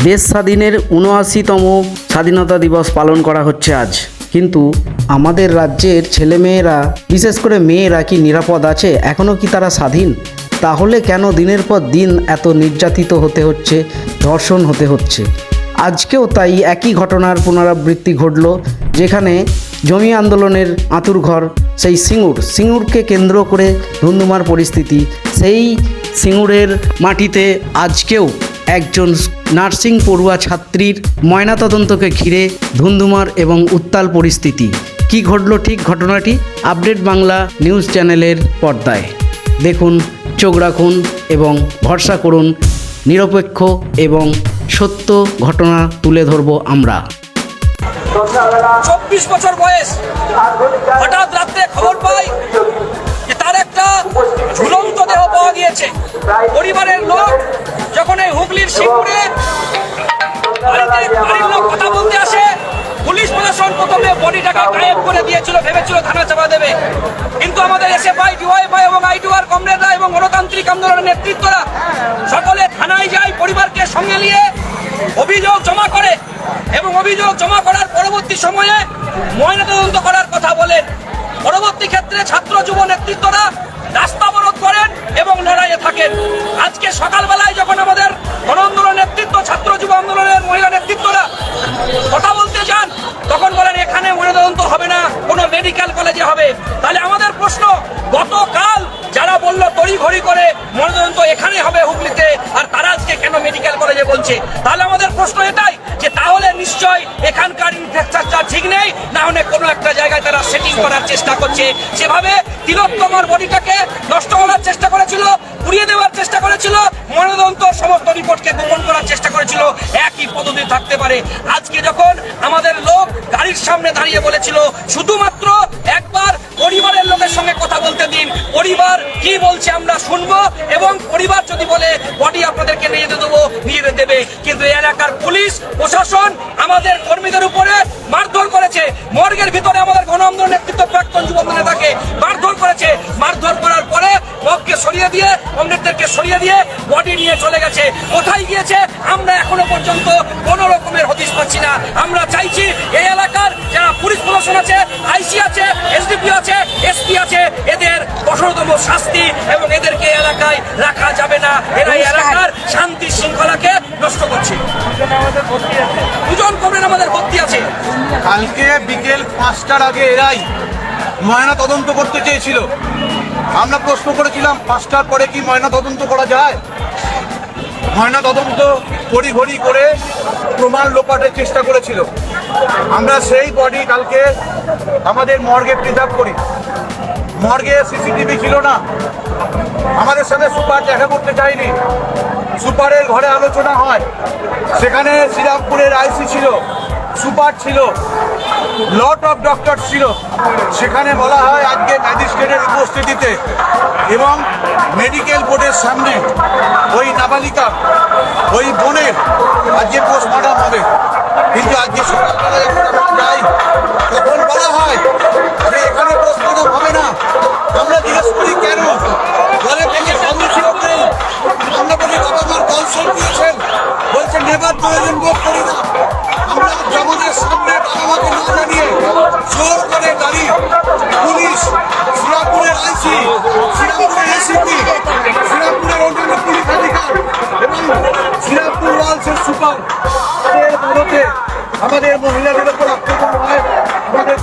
দেশ স্বাধীনের ৭৯তম স্বাধীনতা দিবস পালন করা হচ্ছে আজ, কিন্তু আমাদের রাজ্যের ছেলেমেয়েরা, বিশেষ করে মেয়েরা কি নিরাপদ আছে? এখনও কি তারা স্বাধীন? তাহলে কেন দিনের পর দিন এত নির্যাতিত হতে হচ্ছে, ধর্ষণ হতে হচ্ছে? আজকেও তাই একই ঘটনার পুনরাবৃত্তি ঘটল, যেখানে জমি আন্দোলনের আঁতুড়ঘর সেই সিঙ্গুরকে কেন্দ্র করে ধুন্ধুমার পরিস্থিতি। সেই সিঙ্গুরের মাটিতে আজকেও একজন নার্সিং পড়ুয়া ছাত্রীর ময়নাতদন্তকে ঘিরে ধুন্ধুমার এবং উত্তাল পরিস্থিতি। কি ঘটল ঠিক ঘটনাটি আপডেট বাংলা নিউজ চ্যানেলের পর্দায় দেখুন, চোখ রাখুন এবং ভরসা করুন। নিরপেক্ষ এবং সত্য ঘটনা তুলে ধরব আমরা। 24 বছর বয়স, হঠাৎ রাত্রে খবর পাই যে তার একটা ঝুলন্ত দেহ পাওয়া গিয়েছে। পরিবারের লোক যখন এই হুগলির সিঙ্গুরে বাড়ির লোক কথা বলতে আসে, পুলিশ প্রশাসন প্রথমে বডিটাকে গায়েব করে দিয়েছিল, ভেবেছিল থানা চাপা দেবে। কিন্তু আমাদের এসএফআই, ডিওয়াইফআই এবং আইটিওআর কমরেডরা এবং গণতান্ত্রিক আন্দোলনের নেতৃত্বরা সকলে থানায় যায়, পরিবারকে সঙ্গে নিয়ে অভিযোগ জমা করে এবং অভিযোগ জমা করার পরবর্তী সময়ে ময়নাতদন্ত করার কথা বলেন। পরবর্তী ক্ষেত্রে ছাত্র যুব নেতৃত্বরা রাস্তা অবরোধ করেন এবং লড়াইয়ে থাকেন। আজকে সকালবেলায় যখন আমাদের গণ আন্দোলন নেতৃত্ব, ছাত্র যুব আন্দোলনের মহিলা নেতৃত্বরা কথা বলতে যান, তখন বলেন এখানে ময়নাতদন্ত হবে না, কোনো মেডিকেল কলেজে হবে। তাহলে আমাদের প্রশ্ন, গতকাল যারা বললো তড়িঘড়ি করে ময়নাতদন্ত এখানে হবে হুগলিতে, আর তারা আজকে কেন মেডিকেল কলেজে বলছে? তাহলে আমাদের প্রশ্ন এটাই যে তাহলে নিশ্চয় এখানকার ইনফ্রাস্ট্রাকচার ঠিক নেই, না হলে কোনো একটা জায়গায় তারা সেটিং করার চেষ্টা করছে। সেভাবে তিলোত্তমার বডিটাকে নষ্ট করার চেষ্টা করেছিল, পুড়িয়ে দেওয়ার চেষ্টা করেছিল, ময়নাতদন্ত সমস্ত রিপোর্টকে গোপন করার চেষ্টা করেছিল। একই পদ্ধতি থাকতে পারে। আজকে যখন আমাদের লোক গাড়ির সামনে দাঁড়িয়ে বলেছিল শুধুমাত্র একবার পরিবারের লোকের সঙ্গে কথা বলতে দিন, পরিবার কি বলছে আমরা শুনবো, এবং পরিবার যদি বলে বডি আপনাদেরকে নিয়ে যেতে দেবো, নিয়ে দেবে। কিন্তু এই এলাকার পুলিশ প্রশাসন আমাদের কর্মীদের উপরে মারধর করেছে। মর্গের ভিতরে আমাদের গণ আন্দোলন নেতৃত্ব, প্রাক্তন যুব নেতাকে মারধর করেছে। মারধর করার পরে মগকে সরিয়ে দিয়ে, কমরেডদেরকে সরিয়ে দিয়ে বডি নিয়ে চলে গেছে। কোথায় গিয়েছে আমরা এখনো পর্যন্ত কোন রকমের হদিশ পাচ্ছি না। আমরা চাইছি এই এলাকার যারা পুলিশ প্রশাসন আছে, আইসি আছে, এসডিপি আছে, এসপি আছে, এদের কঠোরতম শাস্তি, এবং এদেরকে এলাকায় রাখা যাবে না। এরা এই এলাকার শান্তি শৃঙ্খলাকে নষ্ট করছে। দুজন কমরেড আমাদের ভর্তি আছে। কালকে বিকেল 5টার আগে এরাই ময়না তদন্ত করতে চেয়েছিল। আমরা প্রশ্ন করেছিলাম 5টার পরে কি ময়না তদন্ত করা যায়? ময়না তদন্ত ঘড়ি করে প্রমাণ লোপাটের চেষ্টা করেছিল। আমরা সেই বডি কালকে আমাদের মর্গে প্রিজার্ভ করি। মর্গে সিসিটিভি ছিল না, আমাদের সাথে সুপার দেখা করতে চাইনি। সুপারের ঘরে আলোচনা হয়, সেখানে শ্রীরামপুরের আইসি ছিল, সুপার ছিল, লট অফ ডক্টর ছিল। সেখানে বলা হয় আজকে ম্যাজিস্ট্রেটের উপস্থিতিতে এবং মেডিকেল বোর্ডের সামনে ওই নাবালিকা, ওই বোনের আজকে পোস্টমর্টম হবে। কিন্তু আজকে সকালবেলা যখন আমরা যাই, তখন বলা হয় যে এখানে পোস্টমর্টম হবে না। আমরা জিজ্ঞেস করি কেন, বলে থেকে সদস্য নেই। আমরা বলি বাবা মার কনসাল্ট দিয়েছেন, বলছে নেবার প্রয়োজন বোধ করি না। আমরা জমাদের সামনে বাবা মাকে না জানিয়ে জোর করে গাড়ি, পুলিশ, শ্রীরামপুরের আইসি, শ্রীরামপুরের এসিপি, শ্রীরামপুরের অন্যান্য পুলিশ অধিকার এবং শ্রীরামপুর ওয়ালসের সুপার, তাদের মদতে আমাদের মহিলাদের উপর আক্রমণ হয়, আমাদের